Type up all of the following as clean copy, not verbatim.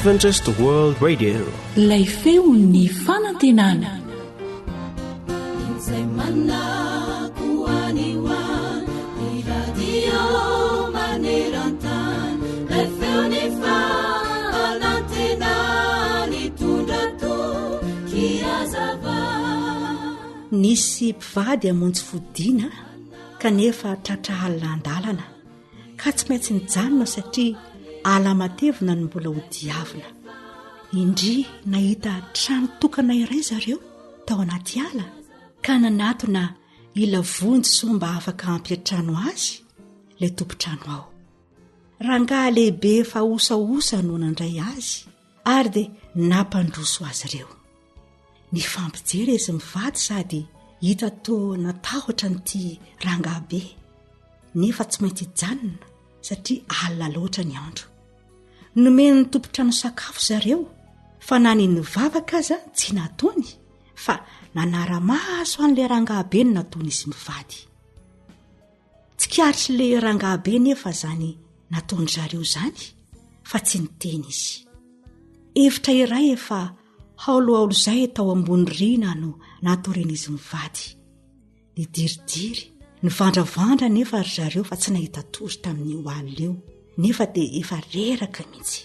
Adventist World Radio. Ilay feon'ny fanantenana. Nisy mpivady hamonjy fodiana kanefa tratra alina andalana ka tsy maintsy nijanona satria ala matevina no mbola hodiavina. Indry nahita trano tokana iray zareo tao anaty ala ka nanatona ila vonjy soa mba afaka hampiatrano azy ilay tompotrano ao. Rangaha lehibe efa osaosa no nandray azy ary dia nampandroso azy ireo. Ny fampijery izy mivady sady hita toa natahotra n'ity rangahabe nefa tsy maintsy hijanona satria alina loatra ny andro. Nomeny ny tompotrano sakafo zareo fa na ny nivavaka aza tsy nataony fa nanara-maso an'ilay rangahabe no nataony izy mivady. Tsy karitry ilay rangahabe nefa zany nataony zareo zany fa tsy niteny izy. Efitra iray efa haolohaolo izay tao ambony rina no natorina izy mivady. Ny diridiry ny vandravandra nefa ry zareo fa tsy nahita tory tamin'io alina io nefa dia efa reraka mihitsy.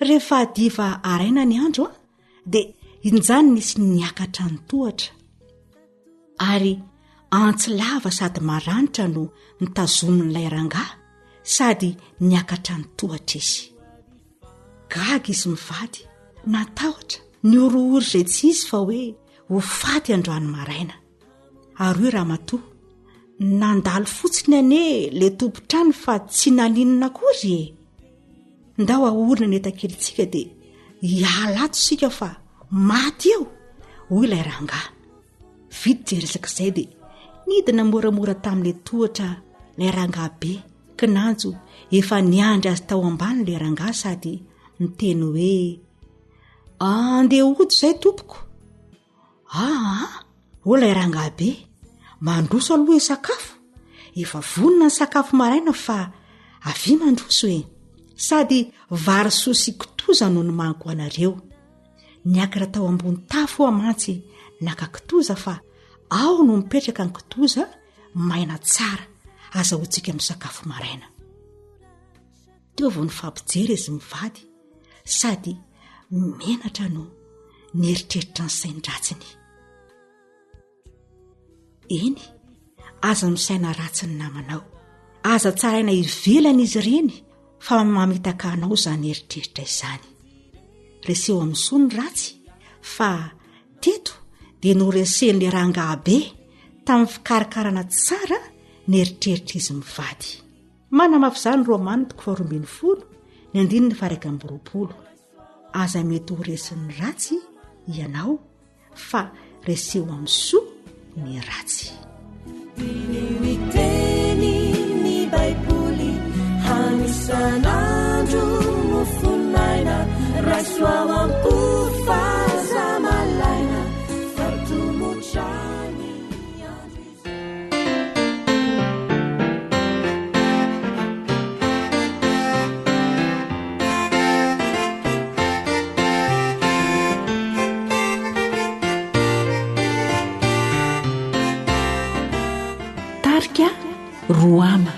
Rehefa diva araina ny andro dia injany nisy niakatra ny tohatra ary antsy lava sady maranitra no nitazomin'ilay rangaha sady niakatra ny tohatra izy. Gaga izy mivady natahotra ny orooro izay tsy izy fa hoe ho faty androany maraina. Ary io ramatoa nandalo fotsiny ane le tompotrano fa tsy naninona kory e. Ndao ahorina netan-kelitsika dia hialato sika fa maty eo hoy ilay rangaha. Vity jeresaka izay dia nidina moramora tamin'ilay tohatra ilay rangahabe kinanjo efa niandry azy tao ambany ilay rangaha sady miteny hoe andeha ody izay tompoko. Hoy ilay rangahabe mandroso aloha sakafo. Efa vonona ny sakafo maraina fa avy mandroso e. Sady vary soa sy kitoza no nomaniko anareo. Niakatra tao ambony tafo amantsy naka kitoza fa ao no mipetraka ny kitoza maina tsara azahoantsika amin'ny sakafo maraina. Teo vao ny fampijery izy mivady sady menatra no nieritreritra ny sain-dratsiny. Eny, aza misaina ratsy ny namanao, aza tsaraina ivelana izy ireny fa mamitaka anao izany eritreritra izany. Reseho amin'ny soa ny ratsy fa teto dia noresen'ilay rangahabe tamin'ny fikarakarana tsara ny eritreritra izy mivady. Manamafy izany Romaina 12:20 ny 9:20. Aza mety ho resin'ny ratsy ianao fa reseho amin'ny soa ny ratsy. Miteny ny Baiboly hanisan'andro no fonaina rasoao am-pofazamalaina fatomotrany andro izy. Tarika Roama.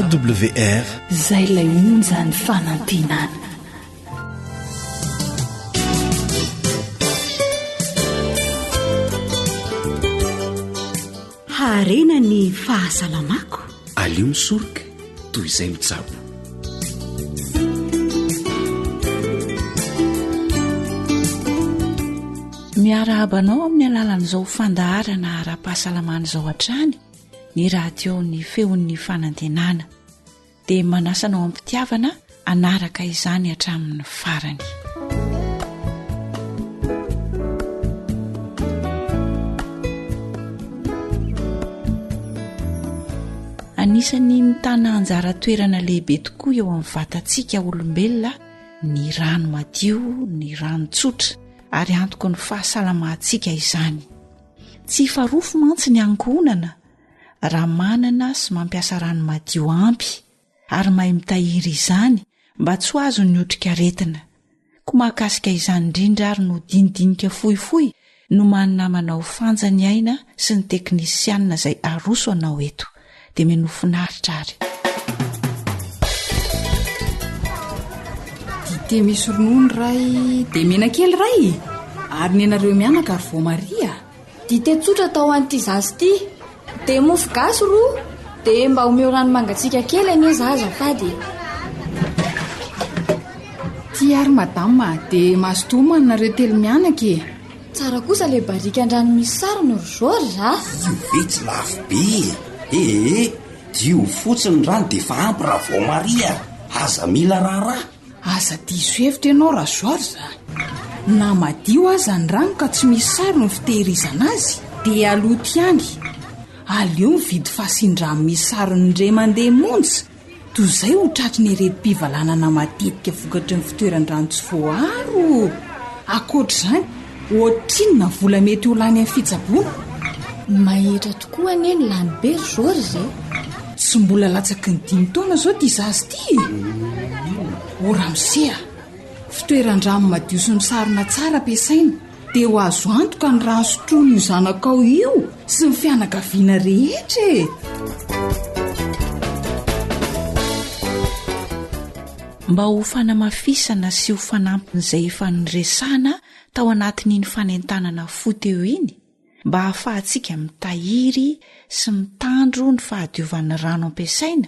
awr izay lay onjany fanantenana. harena ny fahasalamako. alio misoroka toy izay mitsabo. miaraabanao amin'ny alalan'izao fandaharana ara-pahasalamana izao hatrany ny radio ny feon'ny fanantenana dia manasanao ampitiavana anaraka izany hatramin'ny farany. anisany mitana anjara toerana lehibe tokoa eo amin'ny vatantsika olombelona ny rano madio, ny rano tsotra ary antoko ny fahasalamantsika izany. Tsy farofo mantsy ny ankohonana raha manana sy mampiasa rano madio ampy ary mahay mitahiry izany mba tsy ho azo ny otrikaretina. Koa mahakasika izany indrindra ary no dinidinika fohifohy no manana manao fanjany aina sy ny teknisianina izay aroso anao eto dia menofinaritra ary. dite misy ronono ray dia menakely ray ary ny anareo mianaka ary vao Maria. dite tsotra tao an'ity zazy ity dia mofo gasy roa dia mba omeo rano mangatsiaka kely anie zaza fady. Ty ary madama dia mahasotomo anareo telo mianaka e. Tsara kosa le barika andrano misy sarony ry George a. io ve tsy lafo be. Dio fotsiny rano dia fa ampy raha vao Maria. Aza mila raharaha. Aza diso hevitra ianao raha George. Na madio aza ny rano ka tsy misy sarony fitehirizana azy dia aloty ihany. Aleo mividy fasindrano misy sarony indray mandeha monja toy izay ho tratry ny heretim-pivalanana matetika vokatry ny fitoeran-drano tsy voaro. Akoatra izany ohatrinona vola mety ho lany amin'ny fitsaboana. Mahitra tokoa anie ny lany be George. Tsy mbola latsaky ny 5 taona zao ty zazy ty. Ora misea fitoeran-drano madio sy misarona tsara ampiasaina dia ho azo antoka ny rano sotroiny io zanakao io sy ny fianakaviana rehetra e. mba ho fanamafisana sy ho fanampin'izay efa niresana tao anatin'iny fanentanana fo teo iny mba hahafahantsika mitahiry sy mitandro ny fahadiovan'ny rano ampiasaina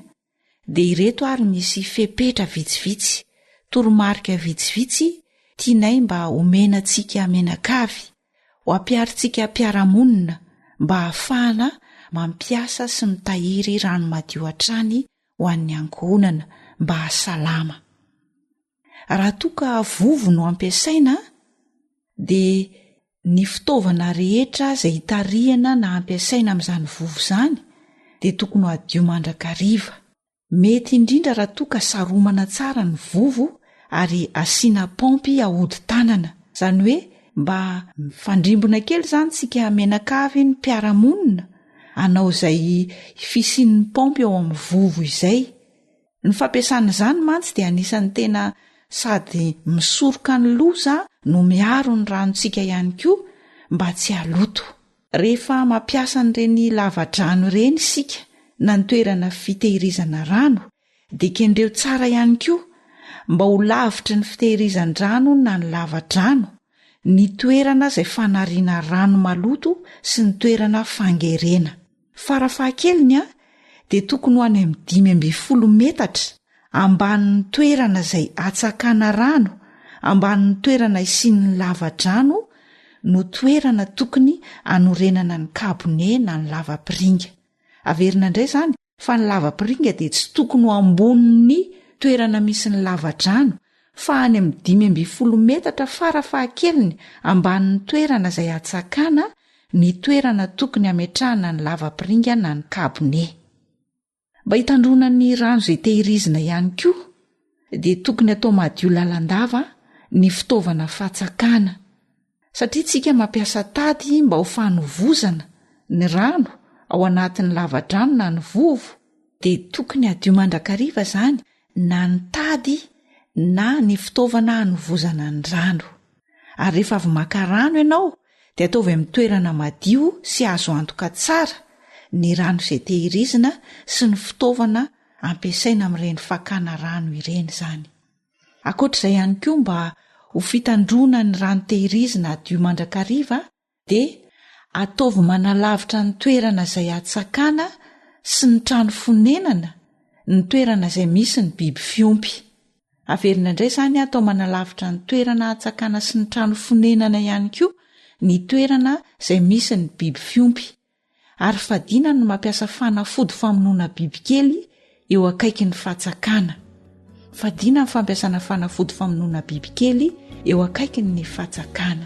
dia ireto ary misy fepetra vitsivitsy toromarika vitsivitsy tianay mba omenantsika menakavy ho ampiarintsika mpiaramonina mba hahafahana mampiasa sy mitahiry rano madio hatrany ho an'ny ankohonana mba hasalama. Raha toka vovo no ampiasaina dia ny fitaovana rehetra izay hitarihana na ampiasaina amin'izany vovo izany dia tokony ho adio mandrakariva. Mety indrindra raha toka saromana tsara ny vovo ary asiana paompy ahody tanana. Izany hoe mba mifandrimbona kely izany tsika menakavy ny mpiaramonina anao izay fisian'ny paompy ao amin'ny vovo izay. Ny fampiasana izany mantsy dia anisan'ny tena sady misoroka ny loza no miaro ny ranontsika ihany koa mba tsy haloto. Rehefa mampiasa n'ireny lavadrano ireny isika na ny toerana fitehirizana rano dia kendreo tsara ihany koa mba ho lavitry ny fitehirizan-drano na ny lavadrano ny toerana izay fanariana rano maloto sy ny toerana fangerena. Farafahakeliny dia tokony ho any amin'ny 5 metatra ambanin'ny toerana izay atsakana rano, ambanin'ny toerana isian'ny lavadrano no toerana tokony anorenana ny kabone na ny lavapiringa. Averina indray izany fa ny lavapiringa dia tsy tokony ho ambonin'ny toerana misy ny lavadrano fa any amin'ny 5 metatra farafahakeliny ambanin'ny toerana izay atsakana ny toerana tokony ametrahana ny lavapiringa na ny kabone. Mba hitandrona ny rano izay tehirizina ihany koa dia tokony atao madio lalandava ny fitaovana fatsakana satria tsika mampiasa tady mba ho fanovozana ny rano ao anatin'ny lavadrano na ny vovo dia tokony adio mandrakariva izany na ny tady na ny fitaovana hanovozana ny rano. Ary rehefa avy maka rano ianao dia ataovy amin'ny toerana madio sy azo antoka tsara ny rano izay tehirizina sy ny fitaovana ampiasaina amin'ireny fakana rano ireny izany. Ankoatr'izay ihany koa mba ho fitandrona ny rano tehirizina adio mandrakariva dia ataovy manalavitra ny toerana izay atsakana sy ny trano fonenana ny toerana izay misy ny biby fiompy. Averina indray izany atao manalavitra ny toerana atsakana sy ny trano fonenana ihany koa ny toerana izay misy ny biby fiompy. Ary fadina no mampiasa fanafody famonoana bibikely eo akaiky ny fatsakana. Fadina ny fampiasana fanafody famonoana bibikely eo akaiky ny fatsakana.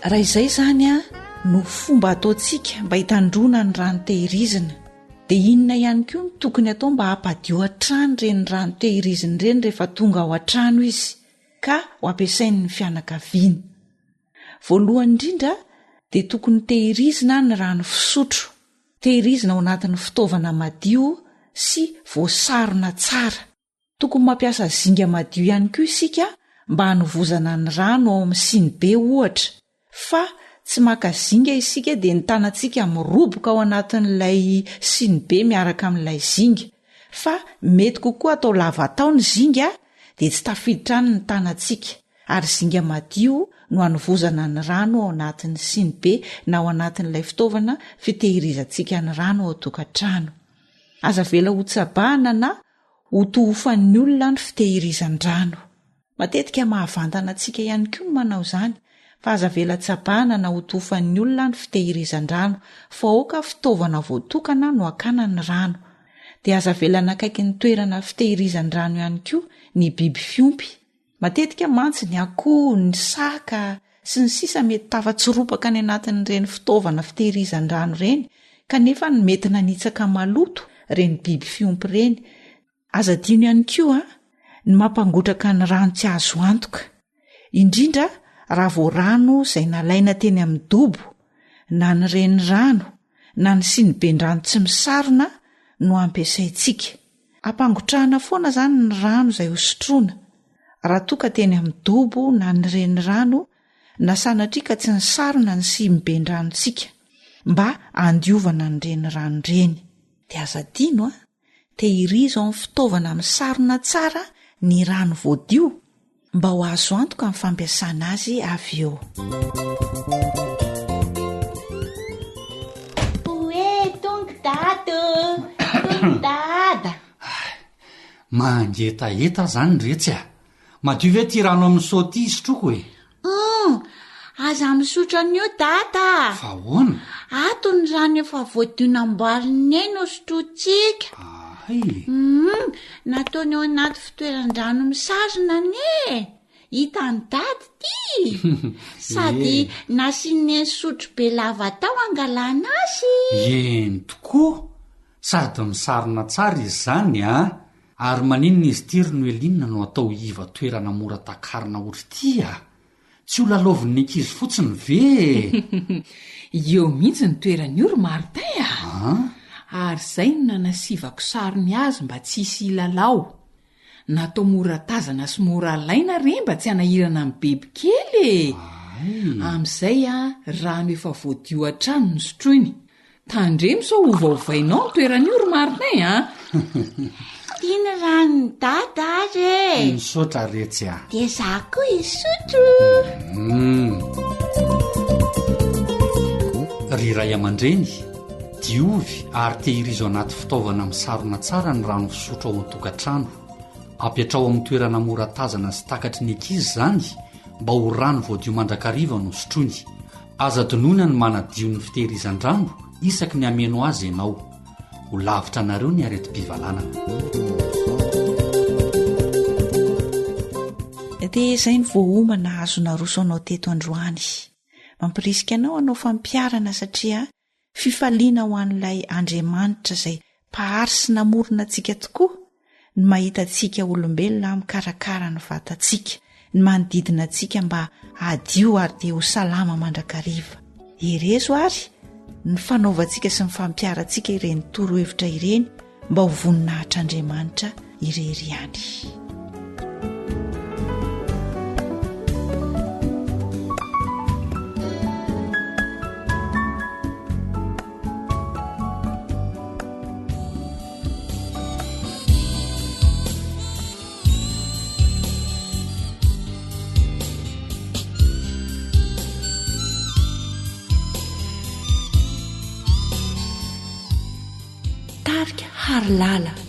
Raha izay izany no fomba ataontsika mba hitandrona ny rano tehirizina, dia inona ihany koa no tokony atao mba hampadio an-trano ireny rano tehirizina ireny rehefa tonga ao an-trano izy ka ho ampiasain'ny fianakaviana. Voalohany indrindra dia tokony tehirizina ny rano fisotro, tehirizina ao anatin'ny fitaovana madio sy voasarona tsara. Tokony mampiasa zinga madio ihany koa isika mba hanovozana ny rano ao amin'ny sinibe ohatra, fa tsy maka zinga isika dia ny tanantsika miroboka ao anatin'ilay sinibe miaraka amin'ilay zinga, fa mety kokoa atao lava tao ny zinga dia tsy tafiditra any ny tanantsika, ary zinga madio no hanovozana ny rano ao anatin'ny sinibe na ao anatin'ilay fitaovana fitehirizantsika ny rano ao an-tokantrano. Aza vela ho tsabahana na ho tohofan'ny olona ny fitehirizan-drano. Matetika mahavantana antsika ihany koa no manao izany, fa aza vela tsabahana na ho tohofan'ny olona ny fitehirizan-drano, fa aoka fitaovana voatokana no hakana ny rano. Dia aza vela nakaiky ny toerana fitehirizan-drano ihany koa ny biby fiompy. Matetika mantsy ny akoho, ny saka sy ny sisa mety tafatsoropaka any anatin'ireny fitaovana fitehirizan-drano ireny, kanefa ny mety nanitsaka maloto ireny biby fiompy ireny. Aza dino ihany koa ny mampangotraka ny rano tsy azo antoka, indrindra raha vao rano izay nalaina teny amin'ny dobo, na ny renirano na ny siniben-drano tsy misarona no ampiasaintsika. Ampangotrahana foana izany ny rano izay hosotroana, raha toka teny amin'ny dobo na ny renirano na sanatria ka tsy nisarona ny siniben-dranontsika, mba handiovana ny renirano ireny. Dia aza dino tehirizo amin'ny fitaovana misarona tsara ny rano voadio mba ho azo antoka amin'ny fampiasana azy avy eo. Dada mangetaheta zany retsy madio ve ty rano amin'ny saoty isotroko e? Aza misotro an'io dada. Fa hoana? Ato ny rano efa voadionam-boariny eny hosotrotsika. Nataony ao anaty fitoeran-drano misarona ne. Hitany dady ty. Sady nasiany sotro be lava tao angalana azy. Eny tokoa, sady misarona tsara izy zany ary maninona izy tiry no elinina no atao iva toerana mora takarina ohatry ty tsy ho lalaovin'ny ankizy fotsiny ve? Eo mihitsy ny toeran'ny oro Martin ary izay no nanasivako sarony azy mba tsy hisy lalao. Natao mora tazana sy mora laina re mba tsy hanahirana amin'ny biby kely. Amin'izay rano efa voadio hatrany ny sotroiny. Tandremo sao ovaovainao ny toeran'ny oro Martin Tiany rano dada azy. Misaotra retsy dia za koa isotro. Ry ray aman-dreny, diovy ary tehirizo anaty fitaovana misarona tsara ny rano fisotro ao an-tokantrano. Ampiatrao amin'ny toerana mora tazana sy takatry ny ankizy zany mba ho rano voadio mandrakariva no sotroiny. Aza donona ny manadio ny fitehirizan-drano isaky ny ameno azy ianao. Ho lavitra nareo ny areti-pivalana. Dia izay ny voaomana azona rosoanao teto androany. Mampirisika anao anao fampiarana satria fifaliana ho an'ilay Andriamanitra izay mpahary sy namorona antsika tokoa, ny mahita antsika olombelona mikarakara ny vatantsika, ny manodidina antsika mba adio ary dia ho salama mandrakariva. Erezo ary ny fanaovantsika sy ny fampiarantsika ireny torohevitra ireny mba ho voninahitr'Andriamanitra irery ihany. sary lala.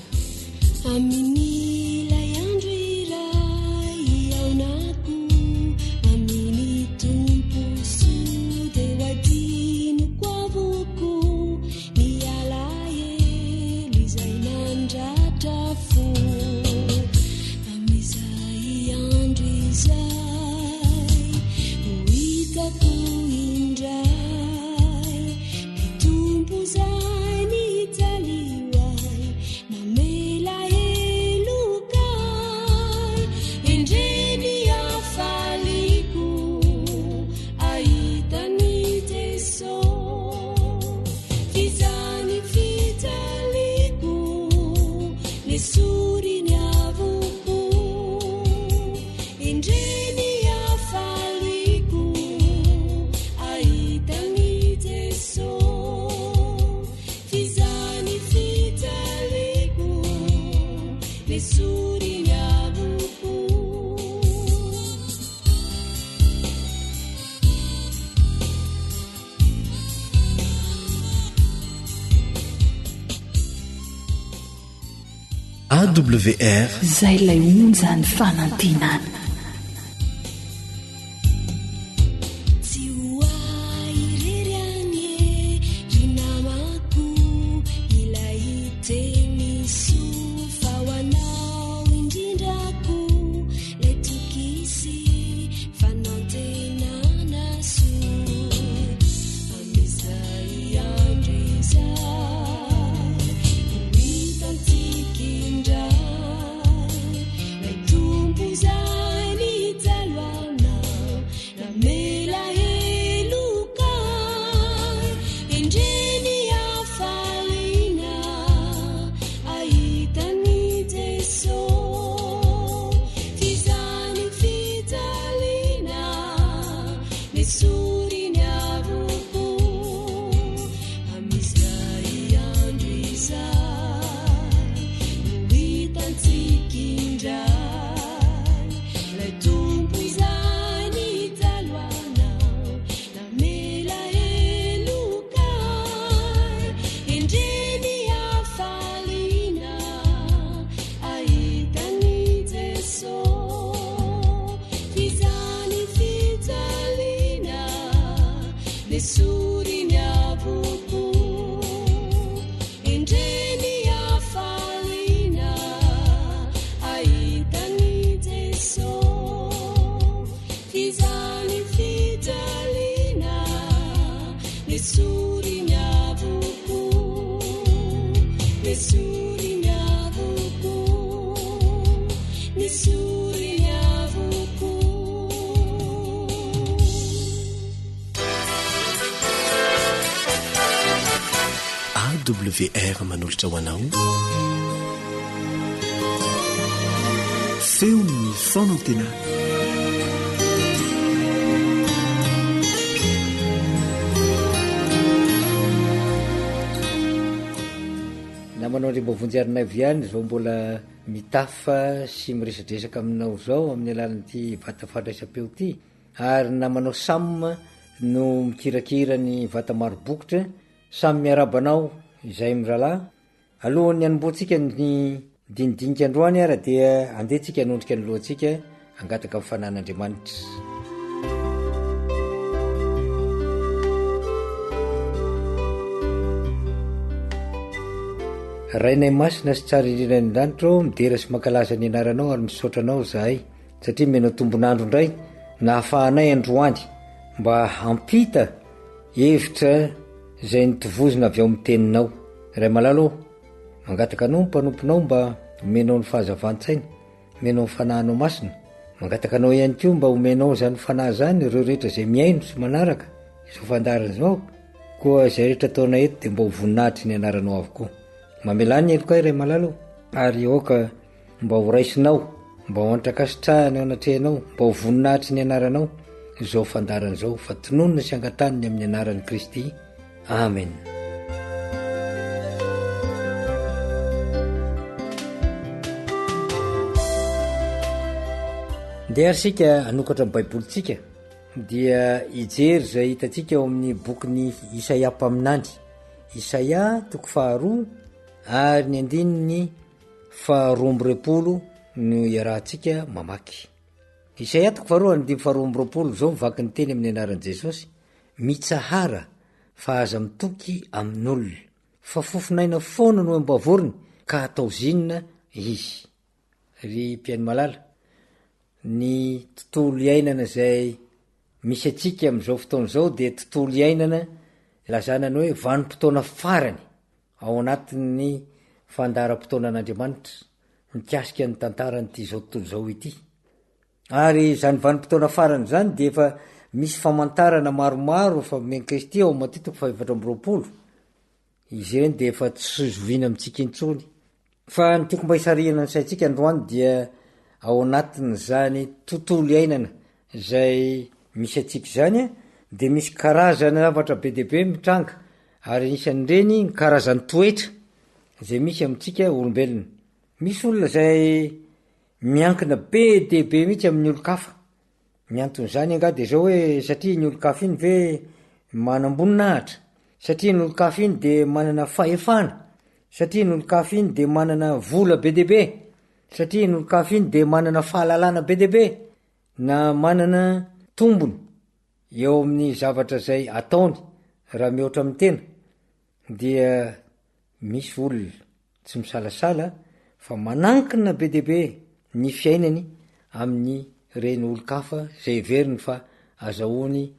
AWR izay ilay onjany fanantenana. AWR manolotra ho anao feo ny fonantena namanao ndre mba vonjyarina viany zao mbola mitafa sy miresadresaka aminao zao amin'ny alalan'ity vata fandraisam-peo ty ary namanao samma no mikirakira ny vata maro bokotra samy miarabanao izay mirahalahy alohan'ny anomboantsika ny dinidinika androany ara dia andehantsika anondrika ny lohantsika angataka amin'ny fanan'Andriamanitra. rainay masina sy tsara indrindra ny danitro midera sy mankalaza ny anaranao ary misaotranao zahay satria menao tombonandro indray nahafahanay androany mba hampita hevitra zay nitovozina avy ao amin'ny teninao. Ray malalo mangataka anao mpanomponao mba omenao ny fahazavan-tsaina, omenao ny fanahinao masina, mangataka anao ihany koa mba omenao zany fanahy zany ireo rehetra zay miaino sy manaraka izao fandarana zao koa zay rehetra ataona eto dia mba ho voninahitry ny anaranao avokoa. Mamelany eloka ray malalo ary oka mba ho raisinao, mba ho antrakasitrahany ao anatrehanao, mba ho voninahitry ny anaranao izao fandarana zao fa tononona sy angataniny amin'ny anaran'i Kristy. Amen. Ndeha arsika anokatra amin'ny baibolitsika dia ijery zay hitatsika ao amin'ny bokyny Isaia mpaminany. Isaia 2 ary ny andininy fa 12 no iarahantsika mamaky. Isaia 40 zao mivaky ny teny amin'ny anaran'i Jesosy: mitsahara fa aza mitoky amin'olona, fa fofinaina foana no ambavoriny ka atao zinona izy. Ry mpiaino malala, ny tontolo iainana zay misy atsika am'izao fotoana zao de tontolo iainana lazanany hoe vanim-potoana farany ao anatin'ny fandaharam-potoanan'Andriamanitra mikasika ny tantaranyty zao tontolo zao ity. Ary zany vanim-potoana farany zany de efa misy famantarana maromaro fa menkristy ao matitiko fa 420 izy ireny de efa tsy zoviana amitsika intsony. Fa ny tiako mba hisariana ny saitsika androany dia ao anatin' zany tontolo iainana zay misy atsika zany de misy karazana zavatra be deabe mitranga, ary isan'ireny ny karazany toetra zay misy amitsika olombelona. Misy olona zay miankina be deabe mihitsy amin'ny olo-kafa. Miantony zany anga de zao hoe satria ny olo-kafa iny ve manamboninahitra, satria ny olo-kafa iny de manana fahefana, satria ny olo-kafa iny de manana vola be deabe, satria ny olo-kafa iny de manana fahalalana be deabe, na manana tombony eo amin'ny zavatra zay ataony raha mihoatra amin'ny tena. Dia misy olona tsy misalasala fa manankina be deabe ny fiainany amin'ny reny olo-kafa zay veriny fa azahoany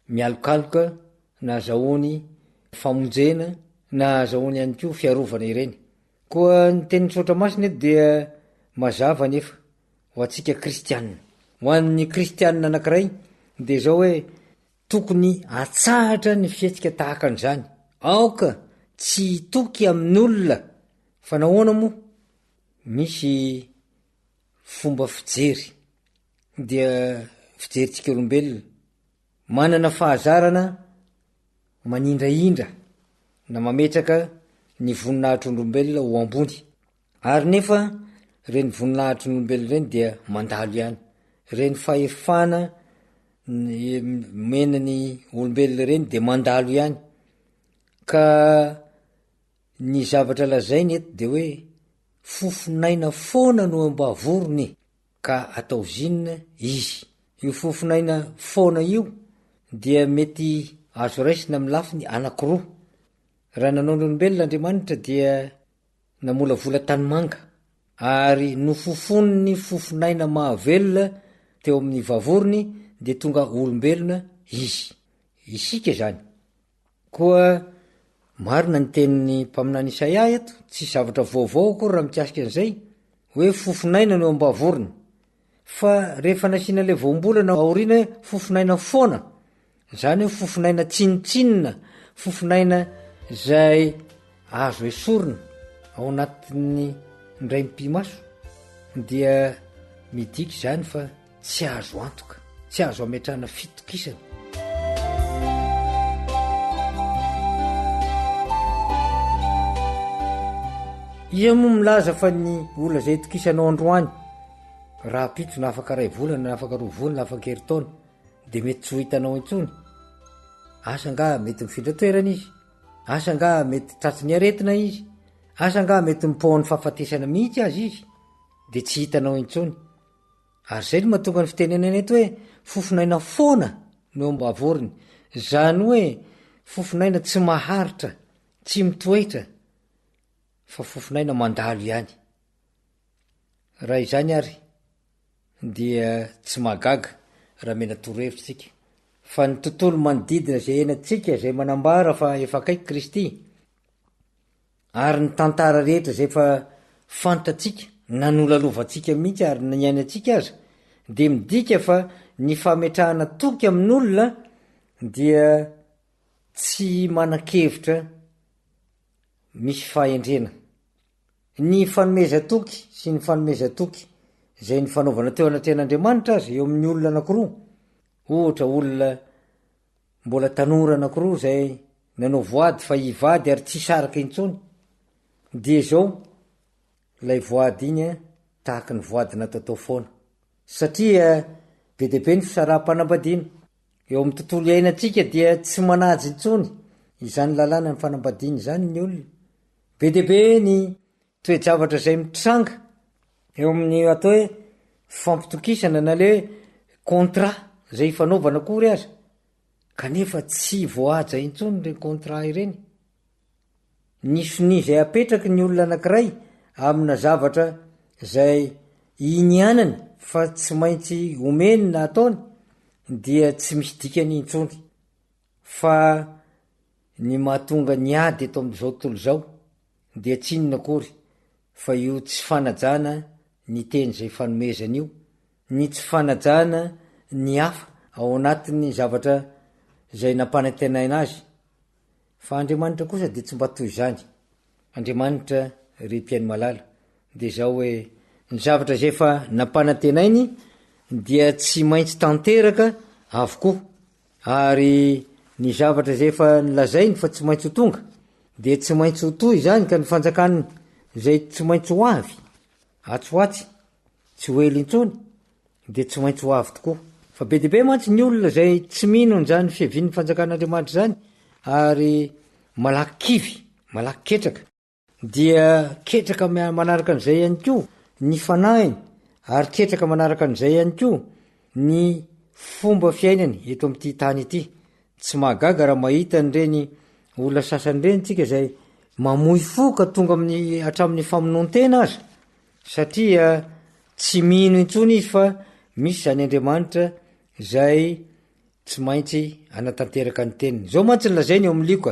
mialokaloka, na azahoany famonjena, na azahoany ihany ko fiarovana ireny. Koa ny teny misaotra masina eto dia mazava nefa ho atsika kristianina, ho an'ny kristianina anankiray de zao hoe tokony atsahatra ny fietsika tahaka an'izany. Aoka tsy toky amin'olona, fa nahoana moa? Misy fomba fijery, dia fijeritsika olombelona manana fahazarana manindraindra na mametraka ny voninahitr'olombelona ho ambony, ary nefa reny voninahitr'olombelona reny dia mandalo ihany. Reny fahefana menany olombelona reny de mandalo ihany. Ka ny zavatra lazainy eto de hoe fofinaina foana no ambavorony ka atao zinona izy. Io fofinaina foana io dia mety azo raisina amin'ny lafiny anankiroa. Raha nanao ny olombelona Andriamanitra dia namolavola tanimanga, ary nofofony ny fofinaina mahavelona teo amin'ny vavorony de tonga olombelona izy, isika zany. Koa marina ny tenin'ny mpaminany Isaia eto, tsy zavatra vaovao akory raha mikasika an'izay hoe fofinaina no ambavorony, fa rehefa nasiana le voambolana aoriana fofinaina foana, zany hoe fofinaina tsinitsinina, fofinaina zay azo esorina ao anatin'ny ndray mipimaso, dia midiky zany fa tsy azo antoka, tsy azo ametrahana fitokisana. Iza moa milaza fa ny olona zay tokisanao androany, raha pito na afaka ray volana, na afaka 2 volana, na afaka herintaona, de mety tsy ho hitanao intsony. Asa nga mety mifindra toerana izy, asa nga mety tratsy ny aretina izy, asa nga mety mipohany fahafatesana mihitsy azy izy, de tsy hitanao intsony. Ary zay no mahatonga ny fitenenana eto hoe fofinaina foana no ambavoriny, zany hoe fofinaina tsy maharitra, tsy mitoetra, fa fofinaina mandalo ihany. Raha izany ary dia tsy mahagaga raha mena torohevitra tsika fa ny tontolo manodidina zay enatsika zay manambara fa efa akaiky Kristy, ary ny tantara rehetra zay efa fantatsika nanololovantsika mihitsy ary nyainatsika aza, de midika fa ny fametrahana toky amin'olona dia tsy manan-kevitra misy fahendrena. Ny fanomeza toky sy ny fanomeza toky zay ny fanaovana teo anatrehan'Andriamanitra azy eo amin'ny olona anankiroa, ohatra olona mbola tanora anankiroa zay nanao voady fa hivady ary tsy saraka intsony, de zao lay voady iny tahaka ny voady natatao foana, satria be deabe ny fisaraha-panambadiana eo amin'ny tontolo iainantsika dia tsy manaja intsony izany lalàna ny fanambadiana izany ny olona, be deaibe ny toejavatra zay mitranga eo amin'ny atao hoe fampitokisana na le contrat zay ifanaovana kory azy kanefa tsy voaja intsony reny contrat ireny. Nisoni zay apetraky ny olona anankiray amina zavatra zay inianany fa tsy maintsy omeny na ataony dia tsy misy dikany intsony fa ny mahatonga ny ady eto am'izao tontolo zao dia tsinona kory fa io tsy fanajana ny teny zay fanomezana io, ny tsy fanajana ny hafa ao anatin'ny zavatra zay nampanantenaina azy. Fa Andriamanitra kosa de tsy mba toy izany. Andriamanitra ry mpiaino malala de zao hoe ny zavatra zay fa nampanantenainy dia tsy maintsy tanteraka avokoa, ary ny zavatra zay fa nilazainy fa tsy maintsy ho tonga de tsy maintsy ho toy izany, ka ny fanjakany zay tsy maintsy ho avy atsoatsy tsy hoely intsony de tsy maintsy ho avy tokoa. Fa be deaibe mantsy ny olona zay tsy mino n'zany fiavian'ny fanjakan'Andriamanitra zany ary malaky kivy, malaky ketraka, dia ketraka manaraka an'izay ihany ko ny fanahiny, ary ketraka manaraka an'izay ihany ko ny fomba fiainany eto am'ty tany ity. Tsy mahagaga raha mahita n'reny olona sasany reny tsika zay mamoy fo ka tonga amin'ny hatramin'ny famonoan-tena azy, satria tsy mino intsony izy fa misy zany Andriamanitra zay tsy maintsy anatanteraka ny teniny. Zao mantsy nylazainy eo amin'liko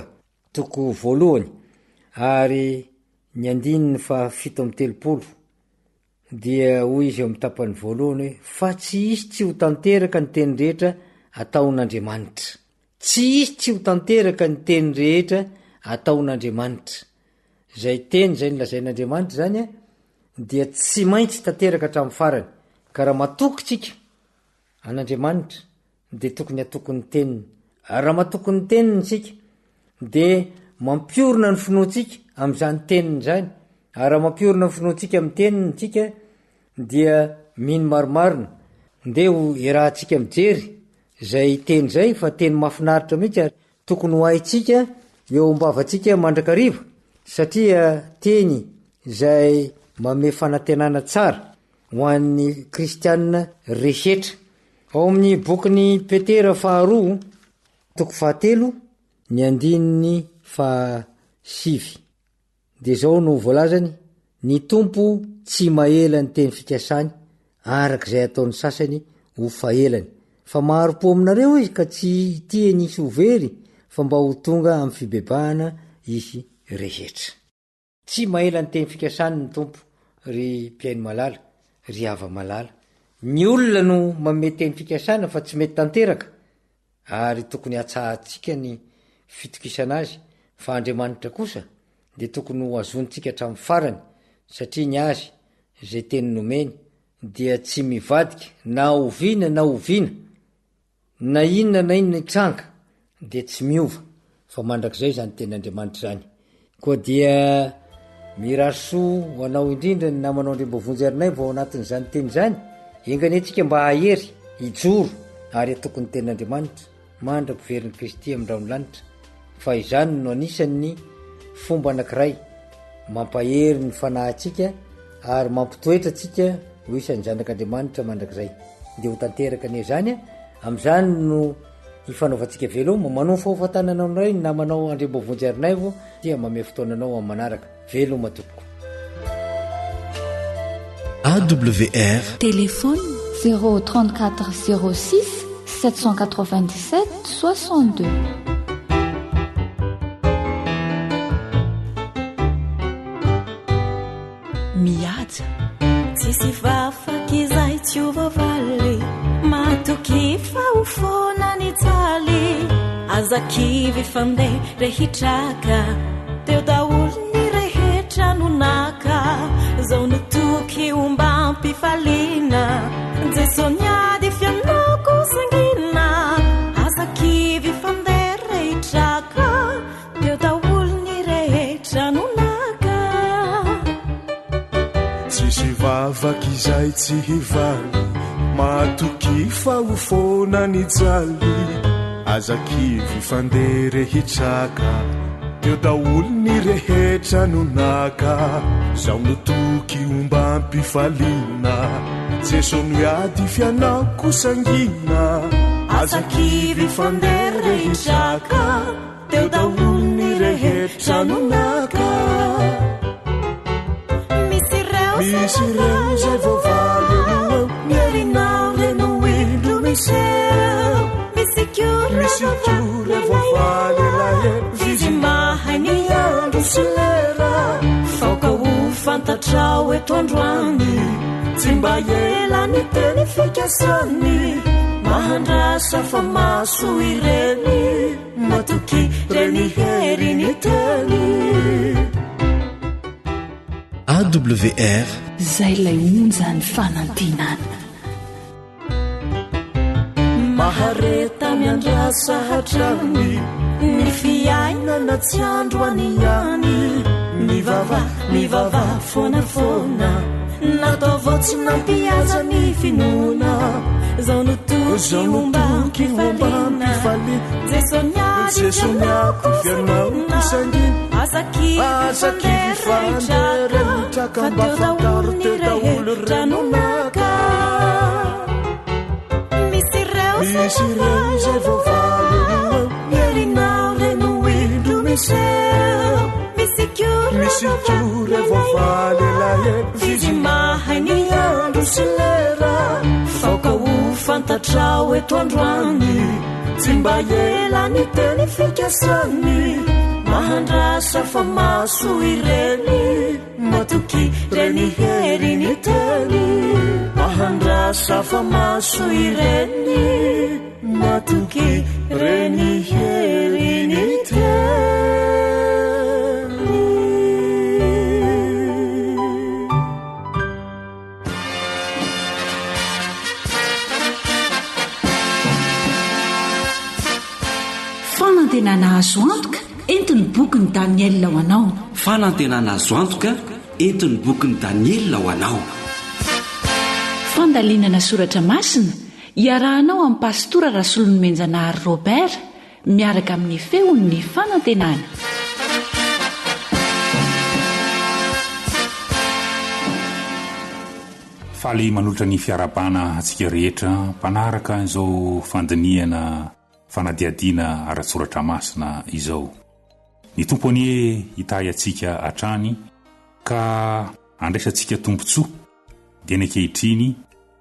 toko voalohany ary ny 7:30 dia hoy izy eo amin'ny tapany voalohany hoe fa tsy isy tsy ho tanteraka ny teny rehetra ataon'Andriamanitra. Tsy isy tsy ho tanteraka ny teny rehetra ataon'Andriamanitra. Zay teny zay nylazain'Andriamanitra zany dia tsy maintsy tanteraka hatramin'ny farany. Ka raha matoky tsika an'Andriamanitra de tokony atoko ny teniny. Ary raha matoko ny teniny tsika de mampiorona ny finoantsika am'izany teniny zany. Ary raha mampiorona ny finoantsika amin'ny teniny tsika dia mino marimarina nde ho irahantsika mijery zay teny zay fa teny mahafinaritra mihitsy, ary tokony ho haitsika eo ambavatsika mandrakariva, satria teny zay mame fanantenana tsara ho an'ny kristianina rehetra. Ao amin'ny bokyny Petera 2:7 de zao no voalazany: ny tompo tsy maela ny teny fikasany arak'izay ataon'ny sasany ho fahelany, fa maharopo aminareo izy ka tsy tiany isy overy fa mba ho tonga amin'ny fibebahana isy rehetra. Tsy maela ny teny fikasany ny tompo, ry mpiaino malala, ry hava malala. Ny olona no mame teny fikasana fa tsy mety tanteraka, ary tokony hatsahatsika ny fitokisana azy. Fa Andriamanitra kosa de tokony ho azontsika hatramin'ny farany, satria ny azy zay teny nomeny dia tsy mivadika na oviana na oviana, na inona tranga de tsy miova. Fa mandrakizay zany ten'Andriamanitra zany. Koa dia miraso ho anao indrindra ny namanao Andriambavonjy Arinay vao anatin'izany teny zany, engany antsika mba hahery ijoro ary atokony ten'Andriamanitra mandra-piveriny Kristy amin'ndraony lanitra. Fa izany no anisan'ny fomba anankiray mampahery ny fanahintsika ary mampitoetra tsika ho isan'ny zanak'Andriamanitra mandrakizay. De ho tanteraka ane zany am'izany no ifanaovantsika veloma manao fahofatananao ray na manao Andriambavonjy Arinay vo dia mame fotoananao amin'ny manaraka. Veloma tompoko. AWR Téléphone 034 06 797 62. mihaja tsisy vafakizay tsy ovavaly matoky fa ho foana ny tsaly azakivy fandeha rehitraka teo daolo ny rehetra nonaka zao notoky ombampifaliana jesoniady fianoko sangina azakivy fandeha rehitraka teo daolo ny rehetra nonaka tsisy vavakizay tsy hivaly matoky fa ho foana ny jaly azakivy fandeha rehitraka teo daolo ny rehetra no naka zaho notoky omba ampifaliana jesosy no ady fianao kosangina azakivy fandery rehitraka teo daolo ny rehetra no naka misy ireo zay voavaly eo mierinao reno indro miseo misy kore voavaly lahe vizy mahay ny andro sy lera faoka ho fantatrao eto androany tsy mba ela ny teny fikasany mahandrasa fa maso ireny matoky reny hery ny teny AWR zay lay onjany fanantenana mahareta miandrasa hatrany ny fiainana tsy andro any ihany mivava fonafona natao vao tsy nampiaza ny finoana zao notoky omba mpifaliana jesosy niako fianao kosangina azakivy fanderehitraka mba fantaro teo daolo reno naka misy ireo zay voavaly eo mierinao reno indro miseo misy kore voavaly lahe vizy mahay ny andro sy lera faoka ho fantatrao eto androany tsy mba ela ny teny fikasany mahandrasa fa maso ireny matoky reny hery ny teny mahandrasa fa maso ireny matoky reny hery ny teny fanantenana azo antoka entiny bokyny Daniel ho anao fanantenana azo antoka entiny bokyny Daniel ho anao fandalinana soratra masina iarahanao amin'ny pastora Rasolonimenjanahary Robert miaraka amin'ny feon'ny fanantenana faly manolotra ny fiarabana atsika rehetra mpanaraka izao fandiniana fanadiadiana ara-tsoratra masina izao ny tompony hitahy atsika hatrany ka andraisantsika tompontsoa dia ny ankehitriny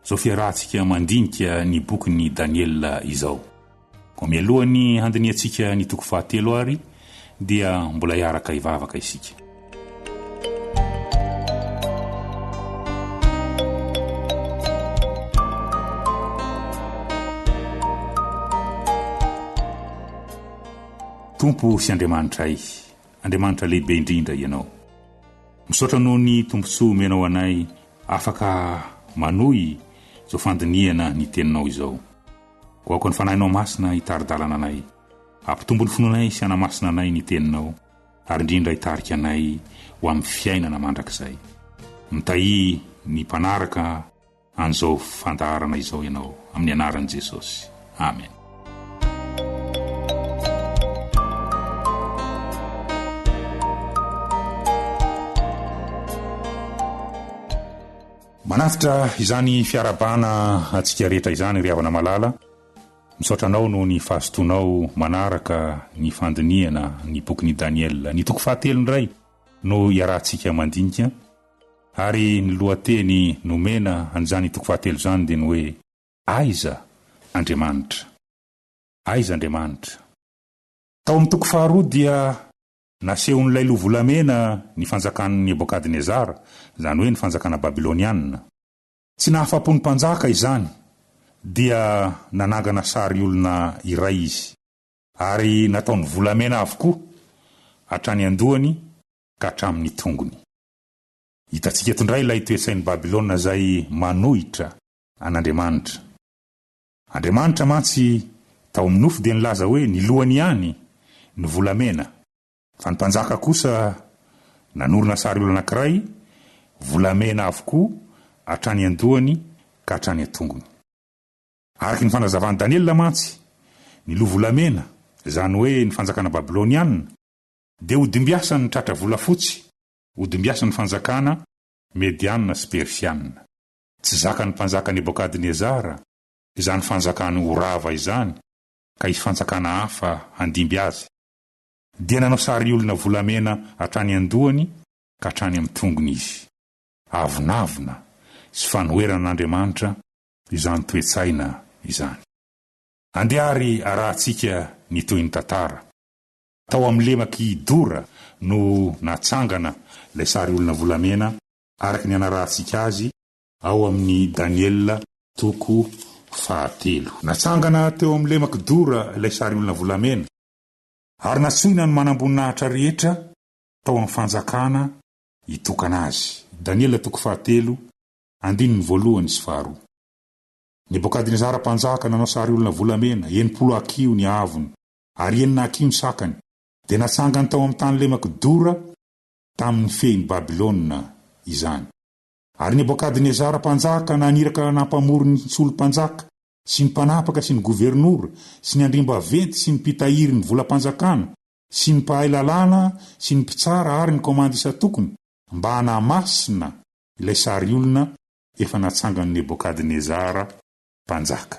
zao fiarahantsika mandinika ny bokyny Daniel izao ko mialohany handiniantsika ny toko fahatelo ary dia mbola hiaraka hivavaka isika tompo sy andriamanitra lehibe indrindra ianao misaotra noho ny tompontsoa menao anay afaka manohy zao fandiniana ny teninao izao ko ako ny fanahinao masina hitaridalana anay ampitombony fononay sy anamasina anay ny teninao ary indrindra hitarika anay ho amin'ny fiainana mandrakizay mitahi ny mpanaraka an'izao fandaharana izao ianao amin'ny anaran'i Jesosy amen. manafitra izany fiarabana atsika rehetra izany ry havana malala misaotra anao no ny fahazotonao manaraka ny fandiniana ny bokyny Daniel ny toko fahatelo ndray no iarahantsika mandinika ary ny lohateny nomena an'izany toko fahatelo zany dia ny hoe aiza Andriamanitra tao amin'ny toko faharoa dia nasehon'ilay lovolamena ny fanjakan'ny Nebokadnezara zany hoe ny fanjakana Babiloniana tsy nahafapon'ny mpanjaka izany dia nanangana sary olona iray izy ary nataony volamena avokoa hatrany andohany ka hatramin'ny tongony hitatsika eto indray ilay toetsain'ny Babilona zay manohitra an'Andriamanitra mantsy tao amin'ny nofo dia nilaza hoe ny lohany ihany ny volamena fa ny mpanjaka kosa nanorona sary olona anankiray volamena avokoa hatrany andohany ka hatrany antongony araky ny fanazavany Daniel mantsy ny loha volamena zany hoe ny fanjakana Babiloniana dia odimbiasa ny tratra volafotsy, odimbiasa ny fanjakana Mediana sy Persianina. Tsy zaka ny mpanjaka Nebokadnezara izany fanjakany orava izany, ka isy fanjakana hafa handimby azy. Dia nanao sary olona volamena hatrany andohany ka hatrany amin'ny tongony izy. Avonavona sy fanoheran'Andriamanitra izany toetsaina izany. Andehary arahantsika ny toy ny tantara. Tao amin'ny lemaky Dora no natsangana ilay sary olona volamena araka ny anarahantsika azy ao amin'ny Daniela 3:7. Natsangana teo amin'ny lemaky Dora ilay sary olona volamena ary natsoina ny manamboninahitra rehetra tao amin'ny fanjakana hitokana azy. Daniela 3:7, 1-2. Nebokadnezara mpanjaka nanao sary olona volamena 90 akio ny avony ary 9 akio ny sakany, dia natsangany tao amin'ny tany lemaky Dora tamin'ny fehiny Babilôna izany. Ary Nebokadnezara mpanjaka naniraka nampamory ny solompanjaka sy ny mpanapaka sy ny governora sy ny andrimbaventy sy ny mpitahiry ny volam-panjakana sy ny mpahay lalàna sy ny mpitsara ary ny komandy isa-tokony mba hanamasina ilay sary olona efa natsangany Nebokadnezara mpanjaka.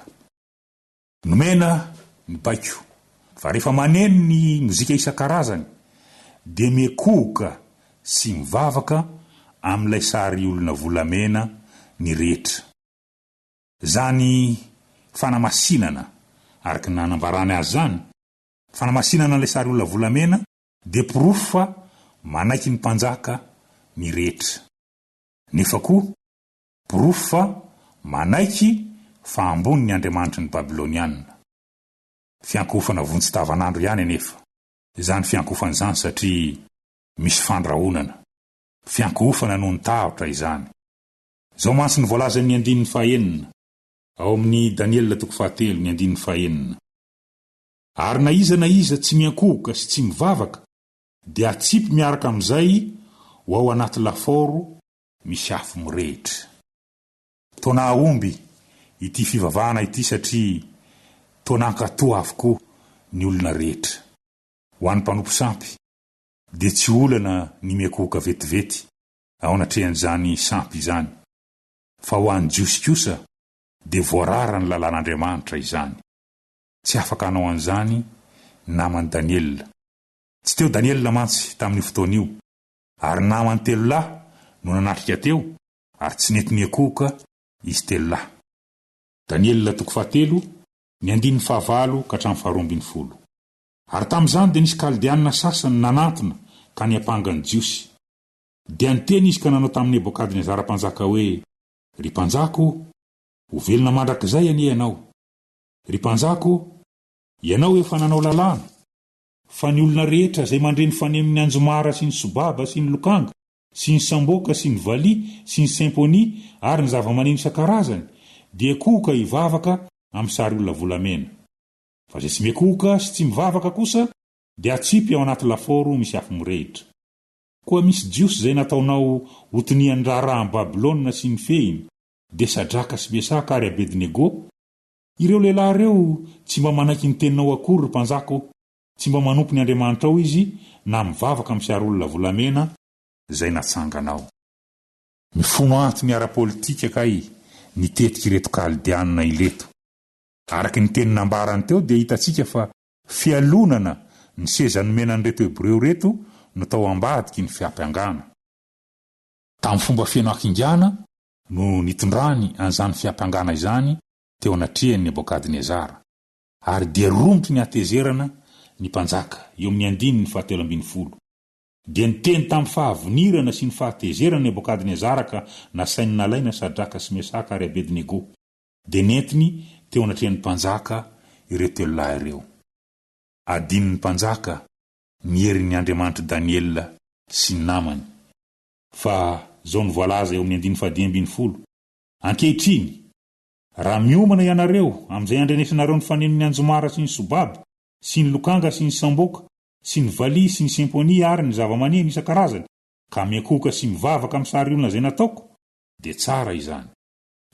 Nomena ny baiko fa rehefa maneno ny mozika isan-karazany dia mekohoka sy mivavaka amin'ilay sary olona volamena ny rehetra. Zany fanamasinana araka ny nanambarany azy zany, fanamasinana ilay sary olona volamena dia pirofo fa manaiky ny mpanjaka ny rehetra. Nefa koa pirofo fa manaiky fa ambony ny Andriamanitra ny Babilônianina. Fiankofana vonjy-tavanandro ihany anefa. Izany fiankofana izany satria misy fandrahonana. Fiankofana noho ny tahotra izany. Zao mantsy ny voalaza ny 9:9 ao amin'ny Daniela 3:7, 9:9. Ary na iza tsy miankohoka sy tsy mivavaka dia atsipy miaraka amin'izay ho ao anaty laforo misy afo mirehitra. Tona aomby ity fivavahana ity satria tonankatoa avokoa ny olona rehetra. Ho an'ny mpanompo sampy dia tsy olana ny miankohoka vetivety ao anatrehan'izany sampy izany, fa ho an'ny jiosy kosa dia voarara ny lalàn'Andriamanitra izany. Tsy afaka hanao an'izany namany Daniela. Tsy teo Daniela mantsy tamin'ny fotoan'io, ary namany 3 lahy no nanatrika teo ary tsy nety miankohoka izy 3 lahy. Daniela 3:7, 9:9 ka hatramin'ny 12. Ary tamin'izany dia nisy kaldianina sasany nanantona ka niampangany jiosy. Dia niteny izy ka nanao tamin'ny Nebokadnezara mpanjaka hoe: "Ry mpanjako, ho velona mandrakizay anie ianao. Ry mpanjako, ianao efa nanao lalàna fa ny olona rehetra izay mandreny fanemin'ny anjomara sy ny sobaba sy ny lokanga sy ny samboka sy ny vali sy ny simponia ary ny zava-maneno isan-karazany dia kohoka hivavaka amin'ny sary olona volamena. Fa izay tsy mekohoka sy tsy mivavaka kosa dia atsipy ao anaty laforo misy afo mirehitra. Koa misy jiosy izay nataonao hotinian'ny raharahan'i Babilôna sy ny fehiny, dia Sadraka sy Mesaka ary Abednego. Ireo lehilahy ireo tsy mba manaiky ny teninao akory ry mpanjako, tsy mba manompo ny Andriamanitra ao izy na mivavaka amin'ny sary olona volamena izay natsanganao." Mifono antony ara-politika kay nitetika ireto kaldianina ileto. Araka ny teny nambarany teo dia hitantsika fa fialonana ny seza nomenany reto Hebreo reto no tao ambadiky ny fiampiangana. Tamin'ny fomba fiaino akingana no nitondrany an'izany fiampiangana izany teo anatrehany Nebokadnezara. Ary dia romotry ny atezerana ny mpanjaka eo amin'ny 17. Dia niteny tamin'ny fahavinirana sy ny fahatezerana Nebokadnezara ka nasainy nalaina Sadraka sy Mesaka ary Abednego. Dia nentiny teo anatrehany mpanjaka ireto lahy ireo. Adin'ny mpanjaka miery Andriamanitra Daniela sy ny namany. Fa zao ny voalaza eo amin'ny 9:10. Ankehitriny, raha miomana ianareo amin'izay andrenesanareo ny fanemin'ny anjomara sy ny sobaba sy ny lokanga sy ny samboka sy ny vali sy ny simponia ary ny zava-maneno isan-karazany ka miankohoka sy mivavaka amin'ny sary olona izay nataoko, dia tsara izany.